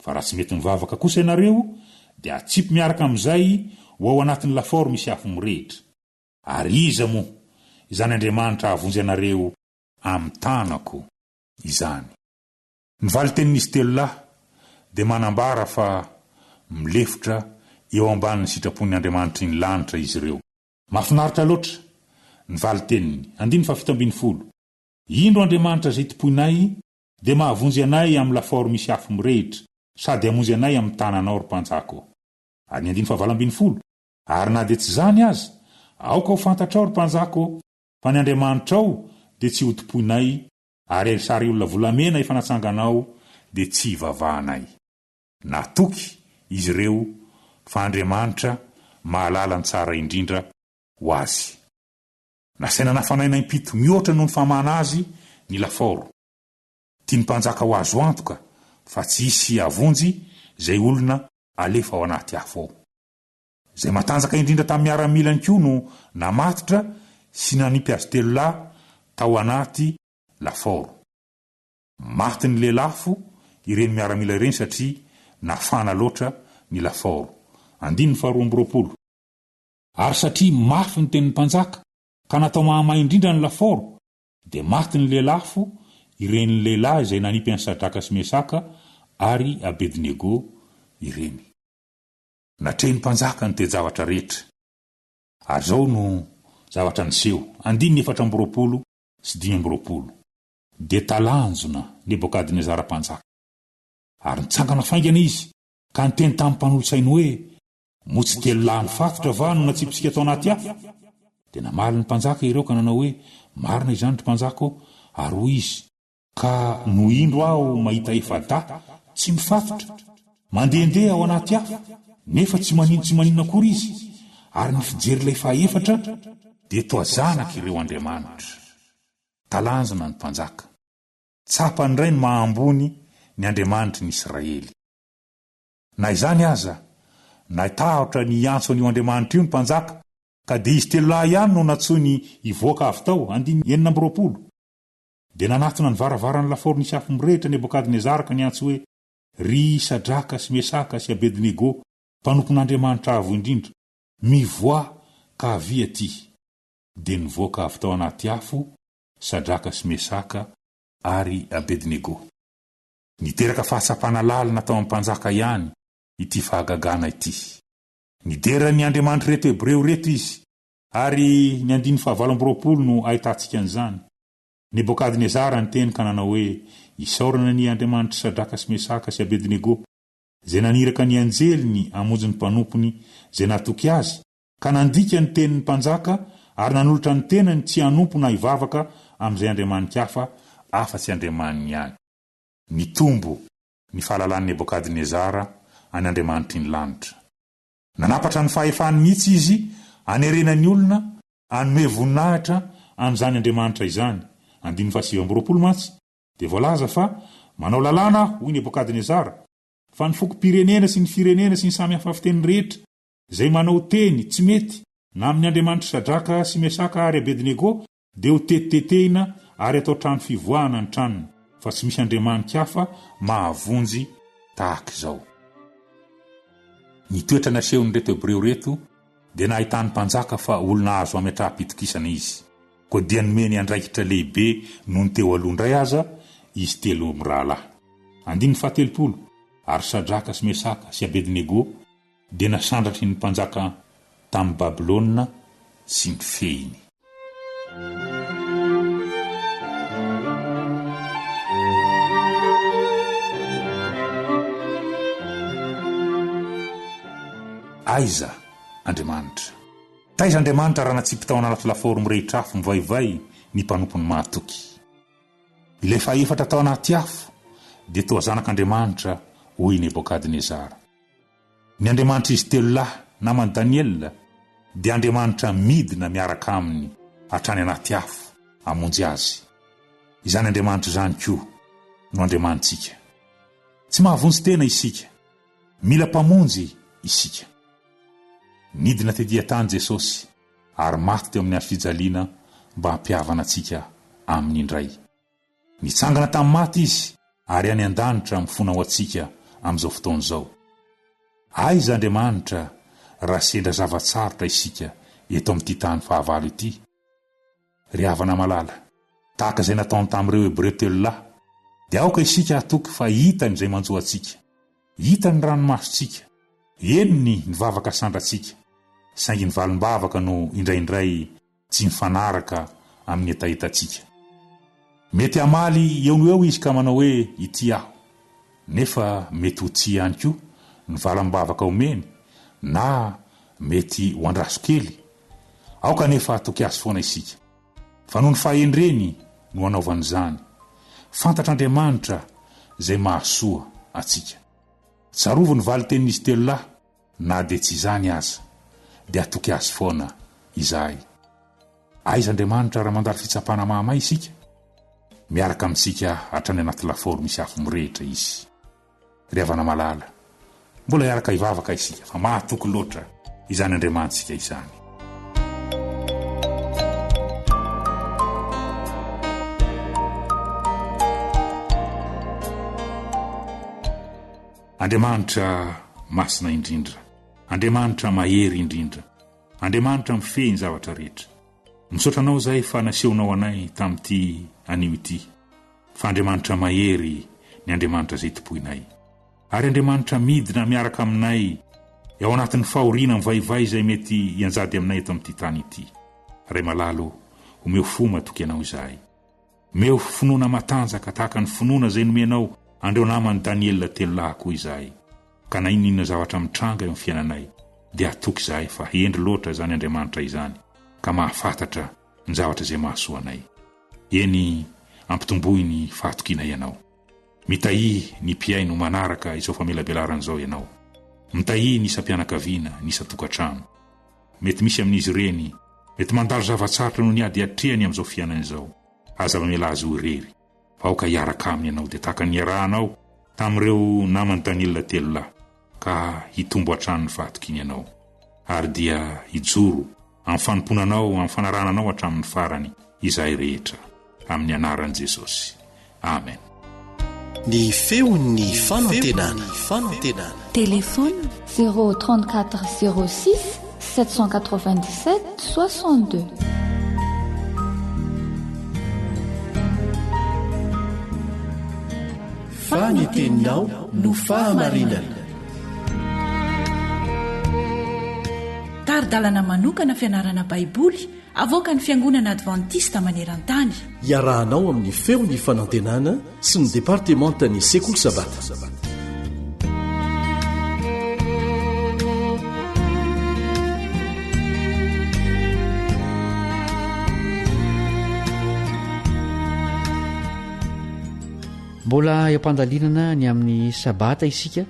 Fa raha tsy mety mivavaka kosa ianareo dia atsipy miaraka amin'izay ho ao anatin'ny laforo misy afo mirehitra. Ary iza moa izany Andriamanitra havonjy anareo amin'ny tanako izany. Ny valo tenin'izy telo lahy dia manambara fa milefotra eo ambanin'ny sitrapon'ny Andriamanitra ny lanitra izy ireo. Mahafinaritra loatra ny valo teniny. 7:70. Indro Andriamanitra izay tompoinay dia mahavonjy anay amin'ny lafaoro misy afo mirehitra sady hamonjy anay amin'ny tananao ry mpanjako. Ary 7:70. Ary na dia tsy zany aza, aoka ho fantatrao ry mpanjako fa ny Andriamanitra ao dia tsy ho tompoinay ary sary olona volamena efa natsanganao dia tsy hivavahanay. Natoky izy ireo fa Andriamanitra mahalala ny tsara indrindra ho azy. Nasaina nafanaina impito mihoatra noho ny famana azy ny lafaoro. Tia ny mpanjaka ho azo antoka fa tsy hisy avonjy izay olona alefa ao anaty afo ao. Izay matanjaka indrindra tamin'ny miaramilany koa no namatotra sy nanipy azy telo lahy tao anaty lafaoro. Maty ny lelafo ireny miaramila ireny satria nafana loatra ny lafaoro. 2:20. Ary satria mafy ny tenin'ny mpanjaka ka natao mahamay indrindra ny lafaoro, dia maty ny lelafo ireny lehilahy izay nanipy an'i Sadraka sy Mesaka ary Abednego ireny. Natrehiny mpanjaka ny tejavatra rehetra. Ary zao no zavatra niseho. 4:20 sy 5:20. Dia talanjona Nebokadnezara mpanjaka. Ary nitsangana faingana izy ka niteny tamin'ny mpanolotsainy hoe, motsy telo lahy nifatotra va no natsipitsika tao anaty afo? Dia namaly ny mpanjaka ireo ka nanao hoe, marina izany ry mpanjako ary hoy izy, ka no indro aho mahita efada tsy mifatotra mandehandeha ao anaty afo, nefa tsy maninona akory izy, ary ny fijery ilay faefatra dia toa zanaka ireo Andriamanitra. Talanjona ny mpanjaka. Tsapany iray ny mahambony ny Andriamanitra ny Israely. Na izany aza, natahotra ny antso an'io Andriamanitra io ny mpanjaka, ka dia izy telo lahy ihany no natsony ivoaka avy tao. 9:20. Dia nanatona ny varavarany lafaoro nisy afo mirehitra Nebokadnezara ka niantso hoe, ry Sadraka sy Mesaka sy Abednego, mpanompon'Andriamanitra avo indrindra, mivoa ka avy aty. Dia nivoaka avy tao anaty afo Sadraka sy Mesaka ary Abednego. Niteraka fahatsapana lalina tao amin'ny mpanjaka ihany ity fahagagana ity. Nidera ny Andriamanitra reto Hebreo reto izy, ary ny 9:20 no ahitantsika an'izany. Nebokadnezara niteny ka nanao hoe, isaorana ny Andriamanitra Sadraka sy Mesaka sy Abednego, izay naniraka ny anjeliny amonjy ny mpanompony izay natoky azy, ka nandika ny tenin'ny mpanjaka ary nanolotra ny tenany tsy hanompo na hivavaka amin'izay andriamanitra hafa afa-tsy andriamaniny ihany. Nitombo ny fahalalan'i Nebokadnezara any Andriamanitra ny lanitra. Nanapatra ny fahefany mihitsy izy anerena ny olona anome voninahitra amin'izany Andriamanitra izany. 9:20 matsy dia voalaza fa manao lalàna hoy Nebokadnezara fa ny fokom-pirenena sy ny firenena sy ny samy hafa fiteny rehetra izay manao teny tsy mety na amin'ny Andriamanitra Sadraka sy Mesaka ary Abednego dia ho tetitetehina ary atao trano fivoahana ny tranony, fa tsy misy andriamanitra hafa mahavonjy tahaka izao. Ny toetra nasehony reto Hebreo reto dia nahitany mpanjaka fa olona azo ametraha-pitokisana izy. Koa dia nomeny andraikitra lehibe noho ny teo aloha indray aza izy telo mirahalahy. 9:70 Ary Sadraka sy Mesaka sy Abednego dia nasandratry ny mpanjaka tamin'ny Babilôna sy ny fehiny. Aiza Andriamanitra. Taiza Andriamanitra raha natsipy tao anaty lafaoro mirehitra afo mivaivay ny mpanompony mahatoky. Ilay faefatra tao anaty afo dia toa zanak'Andriamanitra hoy Nebokadnezara. Ny Andriamanitra izy telo lahy namany Daniel dia Andriamanitra midina miaraka aminy hatrany anaty afo amonjy azy. Izany Andriamanitra izany koa no Andriamanitsika. Tsy mahavonjy tena isika, mila mpamonjy isika. Nidina tedia tany Jesosy ary maty teo amin'ny andro fijaliana mba hampihavana antsika aminy indray. Nitsangana tamin'ny maty izy ary any an-danitra mifona ho antsika amin'izao fotoana izao. Aiza Andriamanitra raha sendra zavatsarotra isika eto amin'ity tany fahavalo ity. ry havana malala tahaka izay nataony tamin'ireo hebreo telo lahy dia aoka isika atoky fa hitany izay manjoa antsika, hitany ranomasontsika, enony nivavaka sandratsika, saingy ny valim-bavaka no indraindray tsy mifanaraka amin'ny etahitantsika. Mety amaly eo no eo izy ka manao hoe ity aho, nefa mety ho tsy ihany koa ny valim-bavaka omeny, na mety ho andraso kely. Aoka nefa atoky azy foana isika, fa noho ny fahendreny no anaovan'izany. Fantatr'Andriamanitra izay mahasoa atsika. Tsarovo ny vali tenin'izy telo lahy, na dia tsy izany aza dia atoky azy foana izahay. Aiza Andriamanitra raha mandalo fitsapana mahamay isika, miaraka amintsika hatrany anaty lafaoro misy afo mirehitra izy. Ry havana malala, mbola iaraka hivavaka isika, fa mahatoky loatra izany Andriamanitsika izany. Andriamanitra masina indrindra, Andriamanitra mahery indrindra, Andriamanitra mifehy ny zavatra rehetra. Misaotranao zahay fa nasehonao anay tamin'ity anio ity, fa Andriamanitra mahery ny Andriamanitra izay topoinay. Ary Andriamanitra midina miaraka aminay ao anatin'ny fahoriana mivaivay izay mety hianjady aminay eto amin'ity tany ity. Ray malalo, omeo foma toky ianao izahay. Omeo finoana matanjaka tahaka ny finoana izay nomenao andreo namany Daniela telo lahy koa izahay. Ka na inona zavatra mitranga eo amin'ny fiainanay, dia atoky izahay fa hendry loatra izany Andriamanitra izany, ka mahafantatra ny zavatra izay mahasoa anay. Eny ampitomboy ny fahatokiana ianao. Mitahi ny mpiaino manaraka izao famelabelaran izao ianao. Mitahi ny isa-pianakaviana, ny isa-tokantrano. Mety misy amin'izy ireny, mety mandalo zava-tsarotra no ny ady-atrehany amin'izao fiainana izao. Aza mamela azy ho irery, fa aoka hiaraka aminy ianao dia tahaka ny iarahanao tamin'ireo namany Daniela telo lahy, ka hitombo hatrany ny fahatokiana ianao. Ary dia hijoro amin'ny fanomponanao, amin'ny fanarananao hatramin'ny farany izahay rehetra, amin'ny anaran'i Jesosy. Amen. Ny feon'ny fanantenana. Téléphone 034 06 797 62. Faneteninao no fahamarinana. Taridalana manokana fianarana baiboly avoaka ny Fiangonana Adventista maneran-tany. Iarahanao amin'ny feon'ny fanantenana sy ny departementany sekoly sabata. Mbola eampandalinana ny amin'ny sabata isika.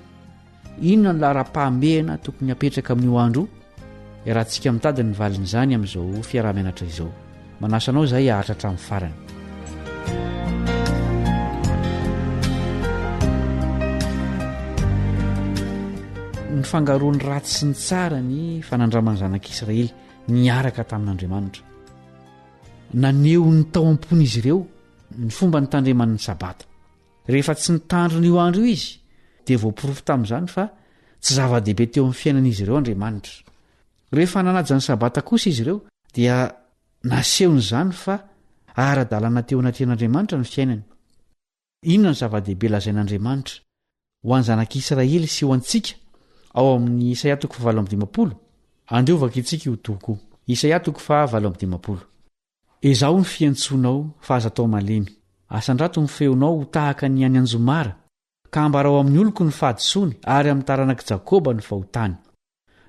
Inona ny lara-pahamehana tokony apetraka amin'io andro? Iarahantsika mitady ny valin'izany amin'izao fiarah-mianatra izao. Manasanao izahay ahatra hatramin'ny farany. Ny fangaroany ratsy sy ny tsara ny fanandramany zanak'Israely niaraka tamin'Andriamanitra. Naneho ny tao am-pon'izy ireo ny fomba ny tandreman'ny sabata. Rehefa tsy nitandro n'io andro io izy, dia voapirofo tamin'izany fa tsy zava-dehibe teo amin'ny fiainan'izy ireo Andriamanitra. Rehefa nanaja ny sabata kosa izy ireo, dia nasehon'izany fa ara-dalàna teo anatin'Andriamanitra ny fiainany. Inona ny zava-dehibe lazain'Andriamanitra ho an'ny zanak'Israely sy ho antsika ao amin'ny Isaia 7:15? Andeovaka itsika io toko. Isaia 7:15. Ezao ny fiantsonao fa aza tao malemy. Asandrato ny feonao ho tahaka ny any anjomara, ka ambarao amin'ny oloko ny fahadisony ary amin'ny taranak'i Jakoba ny fahotany.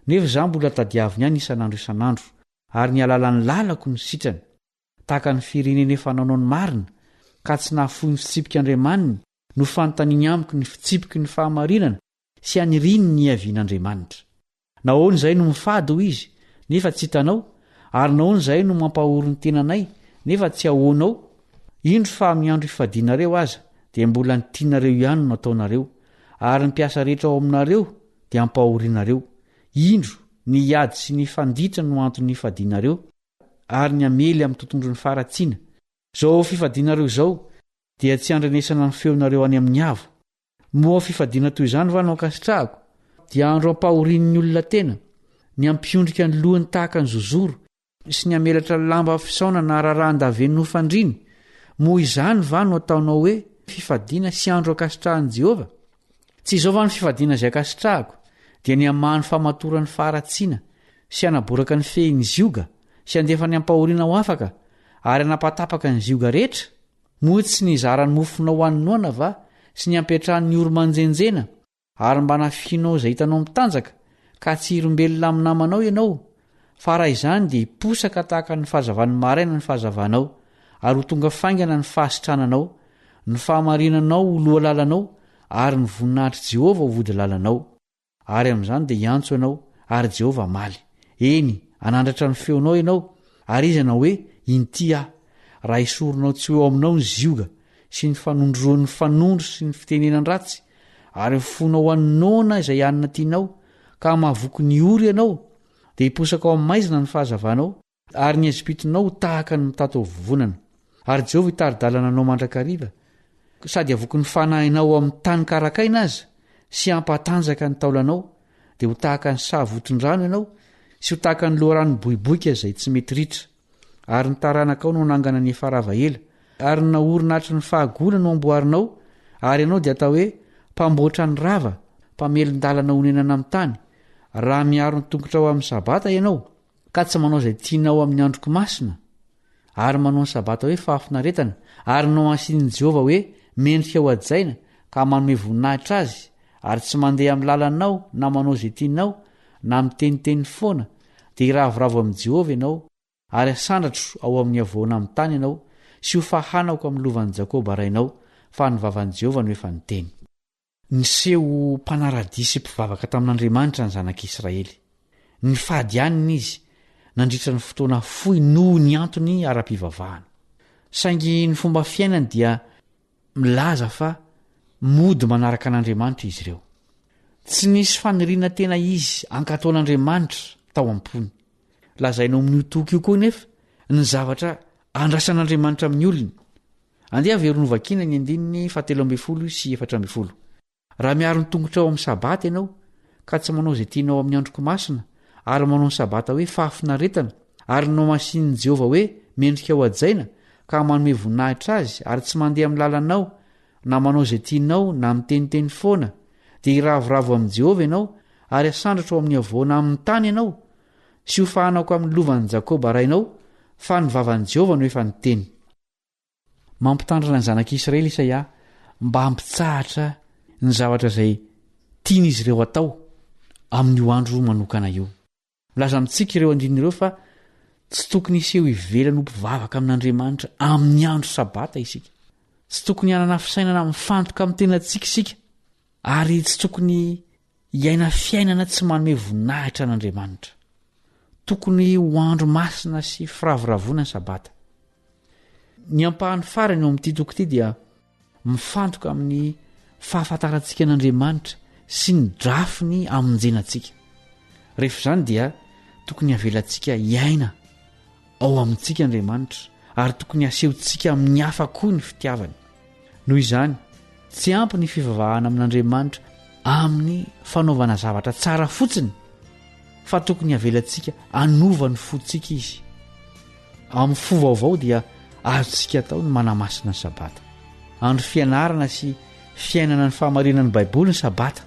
Nefa izaho mbola tadiaviny ihany isan'andro, ary ny alalan'ny lalako ny sitrany. Tahaka ny firenena efa nanao ny marina, ka tsy nahafoy ny fitsipik'Andriamaniny no fanontaniany amiko ny fitsipiky ny fahamarinana sy aniriny ny iavian'Andriamanitra. Nahoana izay no mifady ho izy, nefa tsy hitanao, ary nahoana izay no mampahoro ny tenanay, nefa tsy ahoanao. Indro fa amin'ny andro ifadianareo aza, dia mbola ny tianareo ihany no ataonareo, ary ny mpiasa rehetra ao aminareo dia ampahorianareo. Indro ny hiady sy ny fanditra no antony ifadianareo, ary ny amely amin'ny tontondro ny faratsiana. Zao fifadianareo izao dia tsy andrenesana ny feonareo any amin'ny avo. Moa fifadiana toy izany va no ankasitrahako, dia andro ampahorian'ny olona tena, ny ampiondrika ny lohany tahaka ny zozoro, sy ny amelatra lamba fisaona na raharahan-daveny nofandriny moa izany va no ataonao hoe fifadiana sy andro akasitrahan'i Jehovah? Tsy izao va ny fifadiana izay akasitrahako dia ny amahany famatoran'ny faharatsiana sy anaboraka ny fehiny zioga sy andefa ny ampahoriana ho afaka ary anapatapaka ny zioga rehetra? Moa tsy ny zarany mofonao anoana va sy ny ampetrahan'ny oro-manjenjena ary mba nafianao izay hitanao mitanjaka ka tsy irombelona amin'ny namanao ianao? Fa raha izany dia hiposaka tahaka ny fahazavan'ny maraina ny fahazavanao ary ho tonga faingana ny fahasitrananao, ny fahamarinanao ho loha lalanao ary ny voninahitry Jehovah ho vody lalanao. Ary amin'izany dia hiantso ianao ary Jehovah maly. Eny, anandratra ny feonao ianao ary izy ianao hoe inty aho, raha isoronao tsy eo aminao ny zioga sy ny fanondroan'ny fanondro sy ny fitenenan ratsy ary fonao anoana izay anina tianao ka mahavoky ny ory ianao dia hiposaka ao amin'ny maizina ny fahazavanao ary ny ezipitinao tahaka ny mitato vovonana. Ary Jehovah hitari-dalana anao mandrakariva sady avoky ny fanahinao amin'ny tany karakaina aza sy ampatanjaka ny taolanao dia ho tahaka ny sahavotron-drano ianao sy ho tahaka ny loharano boiboika izay tsy mety ritra. Ary ny taranakao no nangana ny efa rava ela ary naorinatry ny fahagolana no amboarinao ary ianao dia atao hoe mpamboatra ny rava, mpamelon-dalana honenana amin'ny tany. Raha miaro ny tongotra ao amin'ny sabata ianao ka tsy manao izay tianao amin'ny androko masina ary manao ny sabata hoe fahafinaretana ary nao asian'i Jehovah hoe mendrika ho ajaina ka manome voninahitra azy ary tsy mandeha amin'ny lalanao na manao izay tianao na miteniteny foana dia iravoravo amin'i Jehovah ianao ary asandratro ao amin'ny avoana amin'ny tany ianao sy ho fahanako amin'ny lovan'i Jakoba arainao fa ny vavan'i Jehovah no efa niteny. Niseho mpanaradisy mpivavaka tamin'Andriamanitra ny zanak'Israely. Ny fahadianina izy nandritra ny fotoana fohy noho ny antony ara-pivavahana. Saingy ny fomba fiainany dia milaza fa mody manaraka an'Andriamanitra izy ireo. Tsy nisy faniriana tena izy ankataon'Andriamanitra tao am-pony. Lazainao amin'ny toky io koa nefa ny zavatra andrasan'Andriamanitra amin'ny olona. Andeha averonovakina ny 7:7. Raha miaro ny tongotra ao amin'ny sabata ianao ka tsy manao izay tianao amin'ny androko masina ary manao ny sabata hoe fahafinaretana ary nao masian'i Jehovah hoe mendrika ho ajaina ka manome voninahitra azy ary tsy mandeha amin'ny lalanao na manao izay tianao na miteniteny foana dia iravoravo amin'i Jehovah ianao ary asandratro ao amin'ny avoana amin'ny tany ianao sy ho fahanako amin'ny lovan'i Jakoba arainao fa ny vavan'i Jehovah no efa niteny. Mampitandrina ny zanak'Israely Isaia mba hampitsahatra ny zavatra izay tian'izy ireo atao amin'io andro manokana io. Milaza amintsika ireo andinireo fa tsy tokony iseho ivelany ho mpivavaka amin'Andriamanitra amin'ny andro sabata isika. Tsy tokony hanana fisainana mifantoka amin'ny tenantsika isika ary tsy tokony hiaina fiainana tsy manome voninahitra an'Andriamanitra. Tokony ho andro masina sy firavoravona ny sabata. Ny ampahany farany ao amin'ity toko ity dia mifantoka amin'ny fahafantarantsika an'Andriamanitra sy ny drafiny amonjenantsika. Rehefa izany dia tokony havelantsika hiaina ao amintsika Andriamanitra ary tokony hasehontsika amin'ny hafa koa ny fitiavany. Noho izany tsy ampy ny fivavahana amin'Andriamanitra amin'ny fanaovana zavatra tsara fotsiny fa tokony havelantsika hanova ny fotsika izy. Amin'ny fo vaovao dia azontsika atao ny manamasina ny sabata. Andro fianarana sy fiainana ny fahamarinan'ny Baiboly ny sabata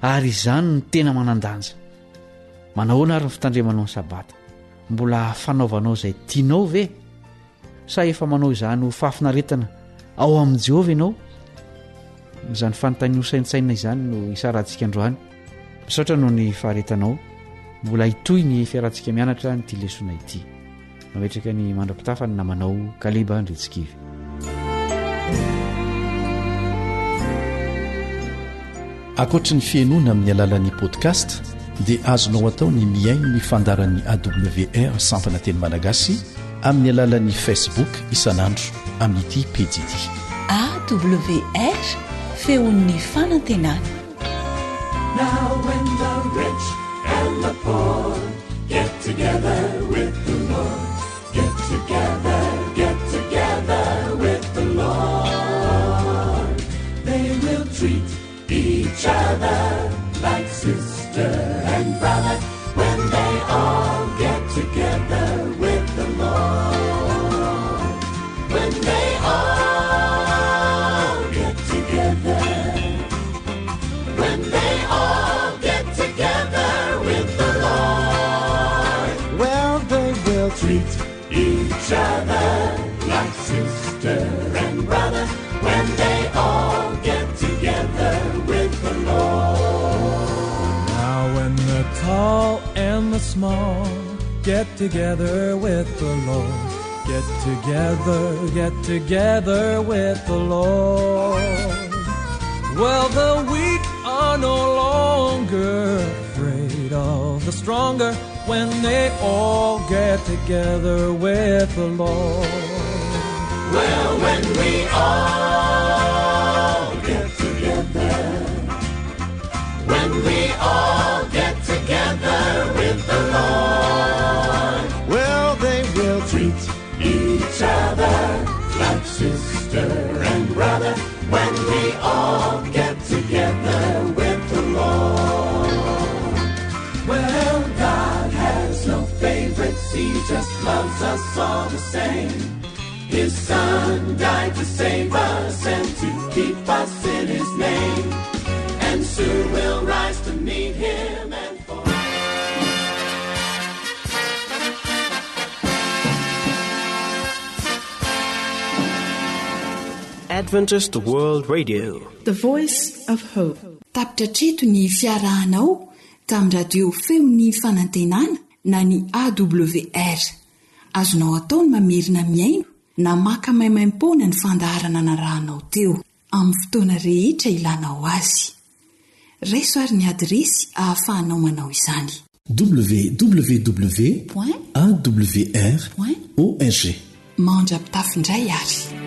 ary izany ny tena manan-danja. Manahoana ary ny fitandremanao ny sabata? Mbola fanaovanao izay tianao ve? Sa efa manao izany ho fahafinaretana ao amin'i Jehovah ianao? Izany fanontaniana saintsaina izany no isarantsika androany. Misaotra noho ny faharetanao. Mbola hitoy ny fiarantsika mianatra nyity lesona ity. Mametraka ny mandra-pitafa ny namanao Kaliba Andritsikivy. Ankoatra ny fiainoana amin'ny alalan'ny podcast dia azonao atao ny miaino ny fandaran'ny AWR sampana teny malagasy amin'ny alalan'ny Facebook isanandro amin'ity pejy ity AWR feon'ny fanantenana. Now when the rich and the poor get together with the Lord, get together with the Lord, they will treat each other like sister and brother when they all get together with each other like sister and brother when they all get together with the Lord. Now when the tall and the small get together with the Lord, get together with the Lord. Well, the weak are no longer afraid of the stronger when they all get together with the Lord. Well, when we all get together, when we all get together with the Lord, well, they will treat each other like sister and brother when we all get together with the Lord. Well, God has no favorites, He just loves us all the same. His Son died to save us and to keep us in His name, and soon we'll rise to meet Him and for Adventist World Radio, The Voice of Hope. Tapitra treto ny fiarahanao tamin'ny radio feony fanantenana na ny AWR. Azonao ataony mamerina miaino na maka maimaimpona ny fandaharana anarahanao teo amin'ny fotoana rehetra ilanao azy. Raiso ary ny adresy ahafahanao manao izany: www.awr.org. Mandrapitafindray ary